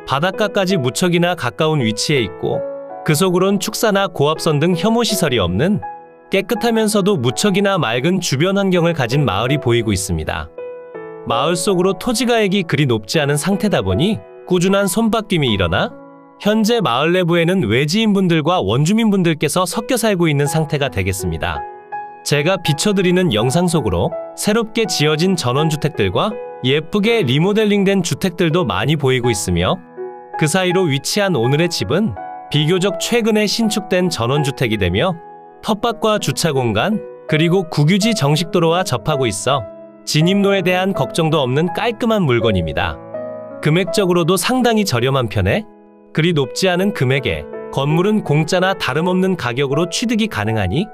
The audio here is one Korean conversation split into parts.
바닷가까지 무척이나 가까운 위치에 있고 그 속으론 축사나 고압선 등 혐오시설이 없는 깨끗하면서도 무척이나 맑은 주변 환경을 가진 마을이 보이고 있습니다. 마을 속으로 토지가액이 그리 높지 않은 상태다 보니 꾸준한 손바뀜이 일어나 현재 마을 내부에는 외지인분들과 원주민분들께서 섞여 살고 있는 상태가 되겠습니다. 제가 비춰드리는 영상 속으로 새롭게 지어진 전원주택들과 예쁘게 리모델링된 주택들도 많이 보이고 있으며 그 사이로 위치한 오늘의 집은 비교적 최근에 신축된 전원주택이 되며 텃밭과 주차공간 그리고 국유지 정식도로와 접하고 있어 진입로에 대한 걱정도 없는 깔끔한 물건입니다. 금액적으로도 상당히 저렴한 편에 그리 높지 않은 금액에 건물은 공짜나 다름없는 가격으로 취득이 가능하니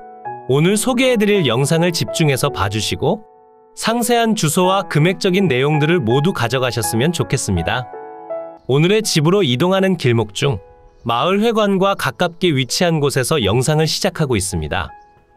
오늘 소개해드릴 영상을 집중해서 봐주시고 상세한 주소와 금액적인 내용들을 모두 가져가셨으면 좋겠습니다. 오늘의 집으로 이동하는 길목 중 마을 회관과 가깝게 위치한 곳에서 영상을 시작하고 있습니다.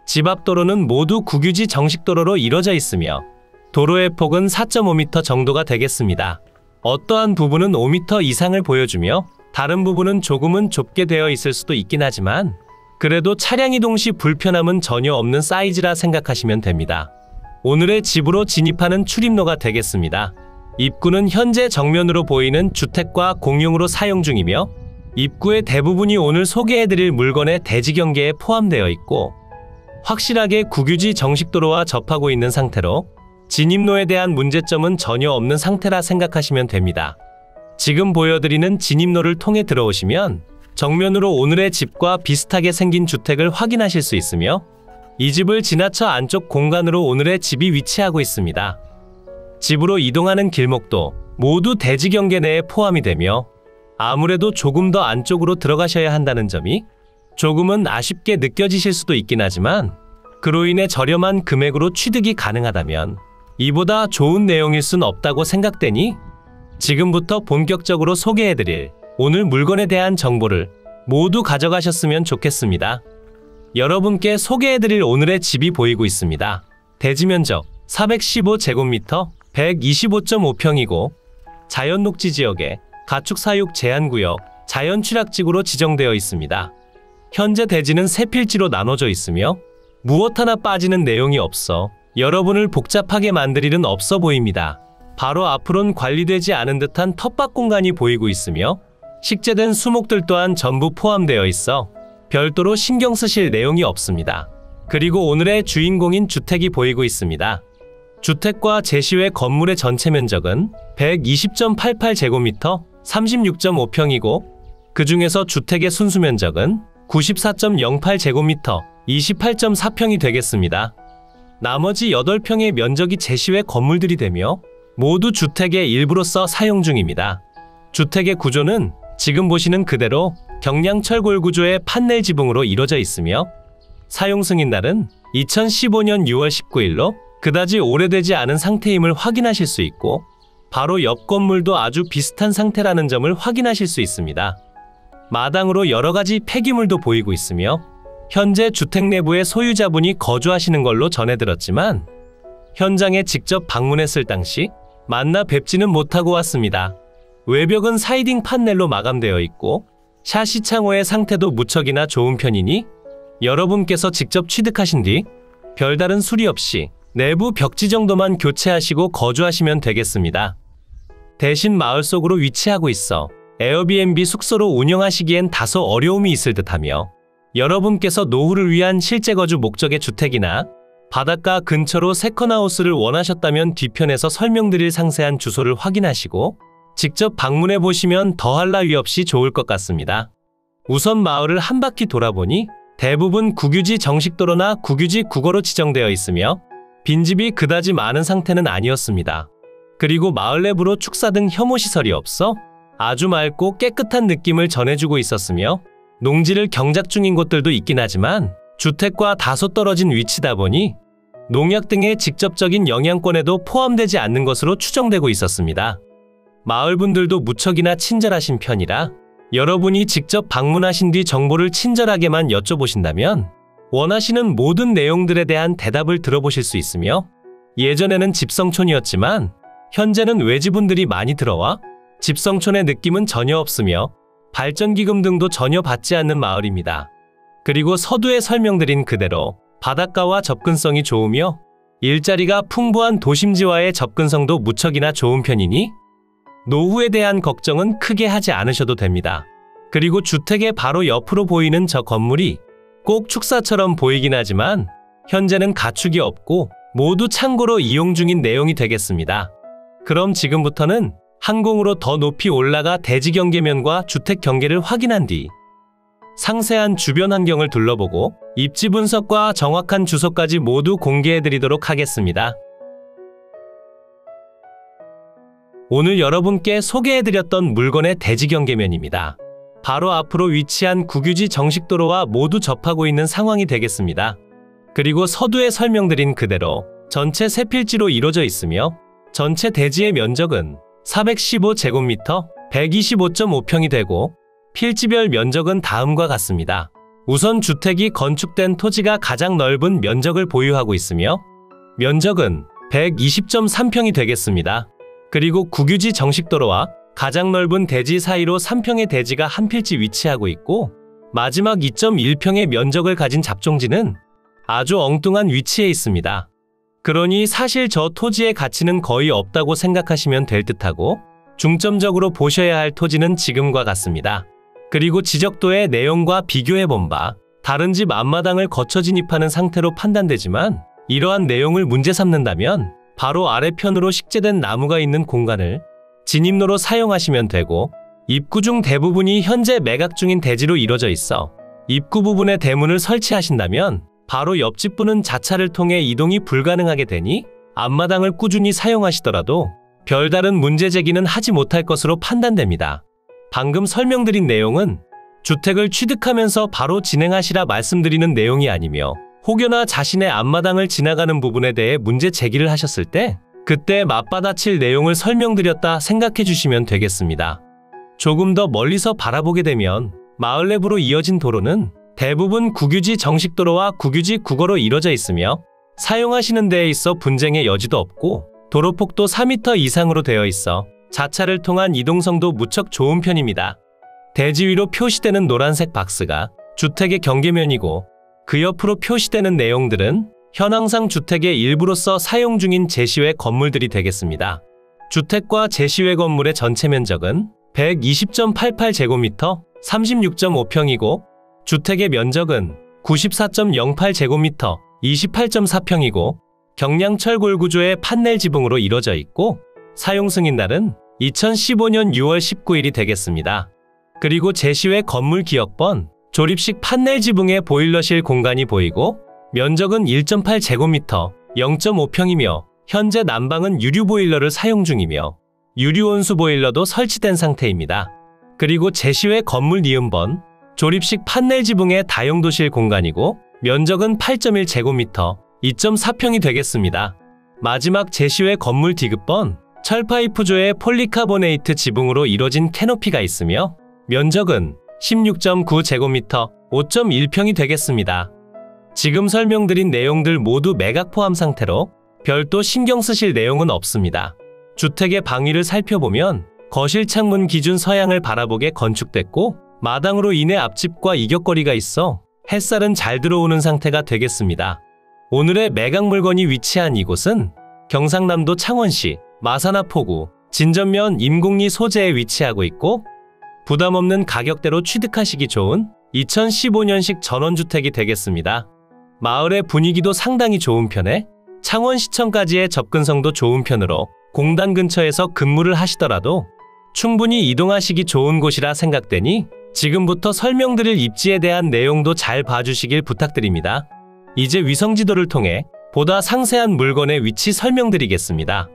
집 앞 도로는 모두 국유지 정식도로로 이뤄져 있으며 도로의 폭은 4.5m 정도가 되겠습니다. 어떠한 부분은 5m 이상을 보여주며 다른 부분은 조금은 좁게 되어 있을 수도 있긴 하지만 그래도 차량 이동 시 불편함은 전혀 없는 사이즈라 생각하시면 됩니다. 오늘의 집으로 진입하는 출입로가 되겠습니다. 입구는 현재 정면으로 보이는 주택과 공용으로 사용 중이며 입구의 대부분이 오늘 소개해드릴 물건의 대지 경계에 포함되어 있고 확실하게 국유지 정식도로와 접하고 있는 상태로 진입로에 대한 문제점은 전혀 없는 상태라 생각하시면 됩니다. 지금 보여드리는 진입로를 통해 들어오시면 정면으로 오늘의 집과 비슷하게 생긴 주택을 확인하실 수 있으며 이 집을 지나쳐 안쪽 공간으로 오늘의 집이 위치하고 있습니다. 집으로 이동하는 길목도 모두 대지 경계 내에 포함이 되며 아무래도 조금 더 안쪽으로 들어가셔야 한다는 점이 조금은 아쉽게 느껴지실 수도 있긴 하지만 그로 인해 저렴한 금액으로 취득이 가능하다면 이보다 좋은 내용일 순 없다고 생각되니 지금부터 본격적으로 소개해드릴 오늘 물건에 대한 정보를 모두 가져가셨으면 좋겠습니다. 여러분께 소개해드릴 오늘의 집이 보이고 있습니다. 대지면적 415제곱미터 125.5평이고 자연녹지 지역에 가축사육 제한구역, 자연취락지구로 지정되어 있습니다. 현재 대지는 세 필지로 나눠져 있으며 무엇 하나 빠지는 내용이 없어 여러분을 복잡하게 만들 일은 없어 보입니다. 바로 앞으론 관리되지 않은 듯한 텃밭 공간이 보이고 있으며 식재된 수목들 또한 전부 포함되어 있어 별도로 신경 쓰실 내용이 없습니다. 그리고 오늘의 주인공인 주택이 보이고 있습니다. 주택과 제시외 건물의 전체 면적은 120.88제곱미터 36.5평이고 그 중에서 주택의 순수 면적은 94.08제곱미터 28.4평이 되겠습니다. 나머지 8평의 면적이 제시외 건물들이 되며 모두 주택의 일부로서 사용 중입니다. 주택의 구조는 지금 보시는 그대로 경량철골 구조의 판넬 지붕으로 이루어져 있으며 사용 승인날은 2015년 6월 19일로 그다지 오래되지 않은 상태임을 확인하실 수 있고 바로 옆 건물도 아주 비슷한 상태라는 점을 확인하실 수 있습니다. 마당으로 여러가지 폐기물도 보이고 있으며 현재 주택 내부에 소유자분이 거주하시는 걸로 전해들었지만 현장에 직접 방문했을 당시 만나 뵙지는 못하고 왔습니다. 외벽은 사이딩 판넬로 마감되어 있고 샤시 창호의 상태도 무척이나 좋은 편이니 여러분께서 직접 취득하신 뒤 별다른 수리 없이 내부 벽지 정도만 교체하시고 거주하시면 되겠습니다. 대신 마을 속으로 위치하고 있어 에어비앤비 숙소로 운영하시기엔 다소 어려움이 있을 듯하며 여러분께서 노후를 위한 실제 거주 목적의 주택이나 바닷가 근처로 세컨하우스를 원하셨다면 뒤편에서 설명드릴 상세한 주소를 확인하시고 직접 방문해 보시면 더할 나위 없이 좋을 것 같습니다. 우선 마을을 한 바퀴 돌아보니 대부분 국유지 정식도로나 국유지 국어로 지정되어 있으며 빈집이 그다지 많은 상태는 아니었습니다. 그리고 마을 내부로 축사 등 혐오시설이 없어 아주 맑고 깨끗한 느낌을 전해주고 있었으며 농지를 경작 중인 곳들도 있긴 하지만 주택과 다소 떨어진 위치다 보니 농약 등의 직접적인 영향권에도 포함되지 않는 것으로 추정되고 있었습니다. 마을분들도 무척이나 친절하신 편이라 여러분이 직접 방문하신 뒤 정보를 친절하게만 여쭤보신다면 원하시는 모든 내용들에 대한 대답을 들어보실 수 있으며 예전에는 집성촌이었지만 현재는 외지분들이 많이 들어와 집성촌의 느낌은 전혀 없으며 발전기금 등도 전혀 받지 않는 마을입니다. 그리고 서두에 설명드린 그대로 바닷가와 접근성이 좋으며 일자리가 풍부한 도심지와의 접근성도 무척이나 좋은 편이니 노후에 대한 걱정은 크게 하지 않으셔도 됩니다. 그리고 주택의 바로 옆으로 보이는 저 건물이 꼭 축사처럼 보이긴 하지만 현재는 가축이 없고 모두 창고로 이용 중인 내용이 되겠습니다. 그럼 지금부터는 항공으로 더 높이 올라가 대지 경계면과 주택 경계를 확인한 뒤 상세한 주변 환경을 둘러보고 입지 분석과 정확한 주소까지 모두 공개해드리도록 하겠습니다. 오늘 여러분께 소개해드렸던 물건의 대지 경계면입니다. 바로 앞으로 위치한 국유지 정식도로와 모두 접하고 있는 상황이 되겠습니다. 그리고 서두에 설명드린 그대로 전체 세 필지로 이루어져 있으며 전체 대지의 면적은 415제곱미터 125.5평이 되고 필지별 면적은 다음과 같습니다. 우선 주택이 건축된 토지가 가장 넓은 면적을 보유하고 있으며 면적은 120.3평이 되겠습니다. 그리고 국유지 정식도로와 가장 넓은 대지 사이로 3평의 대지가 한 필지 위치하고 있고 마지막 2.1평의 면적을 가진 잡종지는 아주 엉뚱한 위치에 있습니다. 그러니 사실 저 토지의 가치는 거의 없다고 생각하시면 될 듯하고 중점적으로 보셔야 할 토지는 지금과 같습니다. 그리고 지적도의 내용과 비교해본 바 다른 집 앞마당을 거쳐 진입하는 상태로 판단되지만 이러한 내용을 문제 삼는다면 바로 아래편으로 식재된 나무가 있는 공간을 진입로로 사용하시면 되고 입구 중 대부분이 현재 매각 중인 대지로 이루어져 있어 입구 부분에 대문을 설치하신다면 바로 옆집분은 자차를 통해 이동이 불가능하게 되니 앞마당을 꾸준히 사용하시더라도 별다른 문제 제기는 하지 못할 것으로 판단됩니다. 방금 설명드린 내용은 주택을 취득하면서 바로 진행하시라 말씀드리는 내용이 아니며 혹여나 자신의 앞마당을 지나가는 부분에 대해 문제 제기를 하셨을 때 그때 맞받아칠 내용을 설명드렸다 생각해 주시면 되겠습니다. 조금 더 멀리서 바라보게 되면 마을 내부로 이어진 도로는 대부분 국유지 정식도로와 국유지 국어로 이루어져 있으며 사용하시는 데에 있어 분쟁의 여지도 없고 도로폭도 4m 이상으로 되어 있어 자차를 통한 이동성도 무척 좋은 편입니다. 대지 위로 표시되는 노란색 박스가 주택의 경계면이고 그 옆으로 표시되는 내용들은 현황상 주택의 일부로서 사용 중인 제시외 건물들이 되겠습니다. 주택과 제시외 건물의 전체 면적은 120.88제곱미터 36.5평이고 주택의 면적은 94.08제곱미터 28.4평이고 경량철골 구조의 판넬 지붕으로 이루어져 있고 사용 승인날은 2015년 6월 19일이 되겠습니다. 그리고 제시외 건물 기역번 조립식 판넬 지붕의 보일러실 공간이 보이고 면적은 1.8제곱미터 0.5평이며 현재 난방은 유류 보일러를 사용 중이며 유류 온수 보일러도 설치된 상태입니다. 그리고 제시외 건물 니은번 조립식 판넬 지붕의 다용도실 공간이고 면적은 8.1제곱미터 2.4평이 되겠습니다. 마지막 제시외 건물 디귿번 철파이프조의 폴리카보네이트 지붕으로 이뤄진 캐노피가 있으며 면적은 16.9제곱미터 5.1평이 되겠습니다. 지금 설명드린 내용들 모두 매각 포함 상태로 별도 신경 쓰실 내용은 없습니다. 주택의 방위를 살펴보면 거실 창문 기준 서양을 바라보게 건축됐고 마당으로 인해 앞집과 이격거리가 있어 햇살은 잘 들어오는 상태가 되겠습니다. 오늘의 매각 물건이 위치한 이곳은 경상남도 창원시 마산하포구 진전면 임곡리 소재에 위치하고 있고 부담없는 가격대로 취득하시기 좋은 2015년식 전원주택이 되겠습니다. 마을의 분위기도 상당히 좋은 편에 창원시청까지의 접근성도 좋은 편으로 공단 근처에서 근무를 하시더라도 충분히 이동하시기 좋은 곳이라 생각되니 지금부터 설명드릴 입지에 대한 내용도 잘 봐주시길 부탁드립니다. 이제 위성지도를 통해 보다 상세한 물건의 위치 설명드리겠습니다.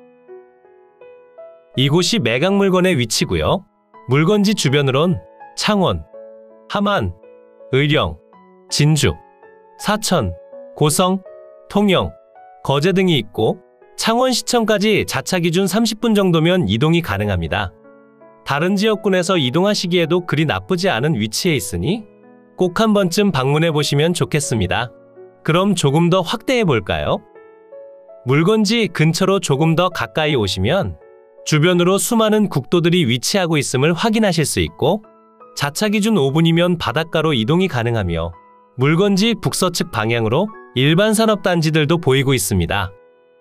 이곳이 매각 물건의 위치고요. 물건지 주변으론 창원, 함안, 의령, 진주, 사천, 고성, 통영, 거제 등이 있고 창원시청까지 자차 기준 30분 정도면 이동이 가능합니다. 다른 지역군에서 이동하시기에도 그리 나쁘지 않은 위치에 있으니 꼭 한 번쯤 방문해 보시면 좋겠습니다. 그럼 조금 더 확대해 볼까요? 물건지 근처로 조금 더 가까이 오시면 주변으로 수많은 국도들이 위치하고 있음을 확인하실 수 있고, 자차 기준 5분이면 바닷가로 이동이 가능하며 물건지 북서측 방향으로 일반 산업단지들도 보이고 있습니다.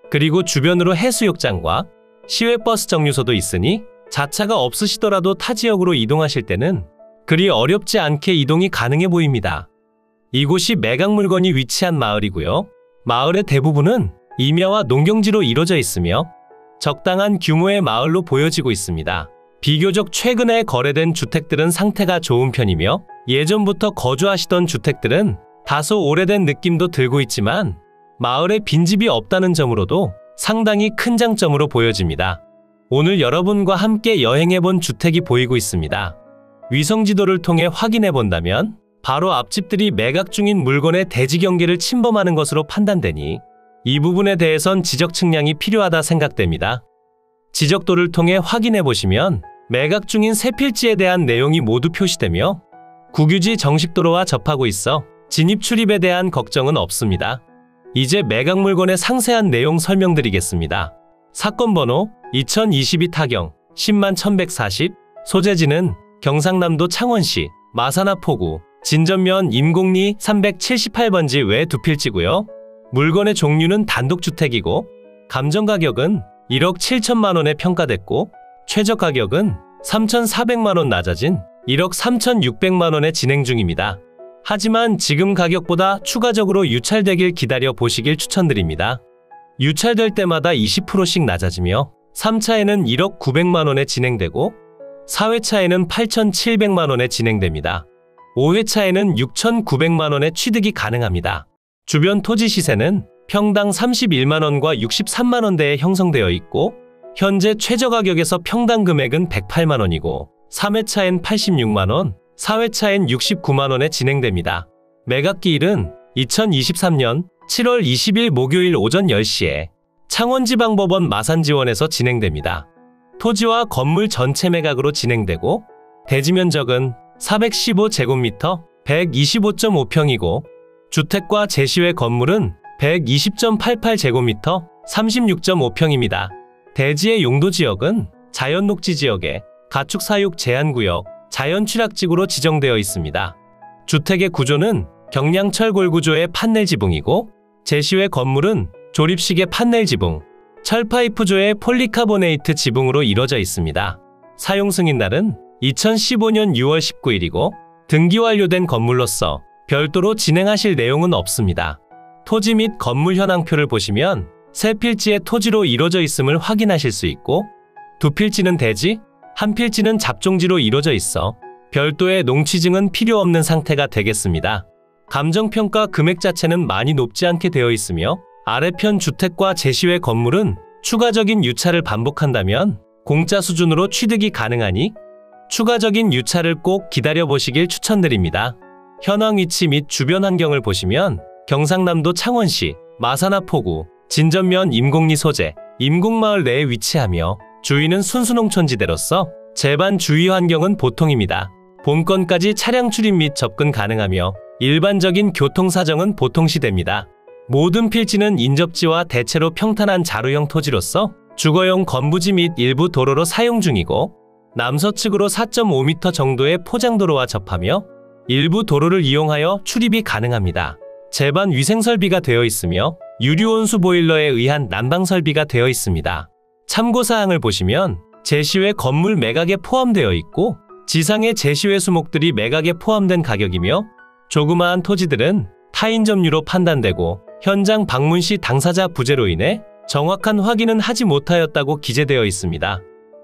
그리고 주변으로 해수욕장과 시외버스 정류소도 있으니 자차가 없으시더라도 타 지역으로 이동하실 때는 그리 어렵지 않게 이동이 가능해 보입니다. 이곳이 매각물건이 위치한 마을이고요. 마을의 대부분은 임야와 농경지로 이루어져 있으며 적당한 규모의 마을로 보여지고 있습니다. 비교적 최근에 거래된 주택들은 상태가 좋은 편이며 예전부터 거주하시던 주택들은 다소 오래된 느낌도 들고 있지만 마을에 빈집이 없다는 점으로도 상당히 큰 장점으로 보여집니다. 오늘 여러분과 함께 여행해본 주택이 보이고 있습니다. 위성지도를 통해 확인해본다면 바로 앞집들이 매각 중인 물건의 대지 경계를 침범하는 것으로 판단되니 이 부분에 대해선 지적 측량이 필요하다 생각됩니다. 지적도를 통해 확인해보시면 매각 중인 세 필지에 대한 내용이 모두 표시되며 국유지 정식도로와 접하고 있어 진입 출입에 대한 걱정은 없습니다. 이제 매각 물건의 상세한 내용 설명드리겠습니다. 사건 번호 2022 타경 101,140, 소재지는 경상남도 창원시 마산하포구 진전면 임곡리 378번지 외 두 필지고요. 물건의 종류는 단독주택이고 감정가격은 1억 7천만 원에 평가됐고 최저가격은 3,400만 원 낮아진 1억 3,600만 원에 진행 중입니다. 하지만 지금 가격보다 추가적으로 유찰되길 기다려 보시길 추천드립니다. 유찰될 때마다 20%씩 낮아지며 3차에는 1억 900만 원에 진행되고 4회차에는 8,700만 원에 진행됩니다. 5회차에는 6,900만 원에 취득이 가능합니다. 주변 토지 시세는 평당 31만 원과 63만 원대에 형성되어 있고 현재 최저가격에서 평당 금액은 108만 원이고 3회차엔 86만 원, 4회차엔 69만 원에 진행됩니다. 매각기일은 2023년 7월 20일 목요일 오전 10시에 창원지방법원 마산지원에서 진행됩니다. 토지와 건물 전체 매각으로 진행되고 대지 면적은 415제곱미터 125.5평이고 주택과 제시외 건물은 120.88제곱미터 36.5평입니다. 대지의 용도지역은 자연녹지지역에 가축사육 제한구역, 자연취락지구로 지정되어 있습니다. 주택의 구조는 경량철골 구조의 판넬 지붕이고 제시외 건물은 조립식의 판넬 지붕, 철파이프조의 폴리카보네이트 지붕으로 이루어져 있습니다. 사용 승인날은 2015년 6월 19일이고 등기 완료된 건물로서 별도로 진행하실 내용은 없습니다. 토지 및 건물 현황표를 보시면 세 필지의 토지로 이루어져 있음을 확인하실 수 있고 두 필지는 대지, 한 필지는 잡종지로 이루어져 있어 별도의 농취증은 필요 없는 상태가 되겠습니다. 감정평가 금액 자체는 많이 높지 않게 되어 있으며 아래편 주택과 제시외 건물은 추가적인 유찰을 반복한다면 공짜 수준으로 취득이 가능하니 추가적인 유찰을 꼭 기다려보시길 추천드립니다. 현황 위치 및 주변 환경을 보시면 경상남도 창원시 마산하포구 진전면 임곡리 소재 임곡마을 내에 위치하며 주위는 순수농촌지대로서 제반 주위 환경은 보통입니다. 본건까지 차량 출입 및 접근 가능하며 일반적인 교통사정은 보통시됩니다. 모든 필지는 인접지와 대체로 평탄한 자루형 토지로서 주거용 건부지 및 일부 도로로 사용 중이고 남서측으로 4.5m 정도의 포장도로와 접하며 일부 도로를 이용하여 출입이 가능합니다. 제반 위생설비가 되어 있으며 유류온수 보일러에 의한 난방설비가 되어 있습니다. 참고사항을 보시면 제시외 건물 매각에 포함되어 있고 지상의 제시외 수목들이 매각에 포함된 가격이며 조그마한 토지들은 타인 점유로 판단되고 현장 방문 시 당사자 부재로 인해 정확한 확인은 하지 못하였다고 기재되어 있습니다.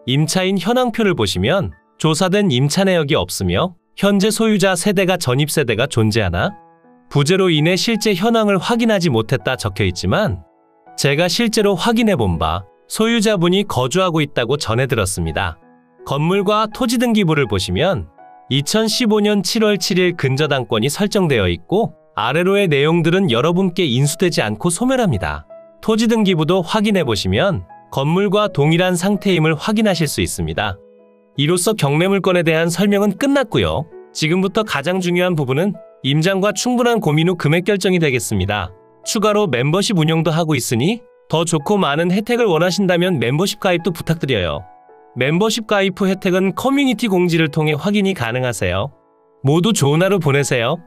임차인 현황표를 보시면 조사된 임차 내역이 없으며 현재 소유자 세대가 전입세대가 존재하나 부재로 인해 실제 현황을 확인하지 못했다 적혀있지만 제가 실제로 확인해본 바 소유자분이 거주하고 있다고 전해들었습니다. 건물과 토지 등기부를 보시면 2015년 7월 7일 근저당권이 설정되어 있고 아래로의 내용들은 여러분께 인수되지 않고 소멸합니다. 토지 등기부도 확인해보시면 건물과 동일한 상태임을 확인하실 수 있습니다. 이로써 경매물건에 대한 설명은 끝났고요. 지금부터 가장 중요한 부분은 임장과 충분한 고민 후 금액 결정이 되겠습니다. 추가로 멤버십 운영도 하고 있으니 더 좋고 많은 혜택을 원하신다면 멤버십 가입도 부탁드려요. 멤버십 가입 후 혜택은 커뮤니티 공지를 통해 확인이 가능하세요. 모두 좋은 하루 보내세요.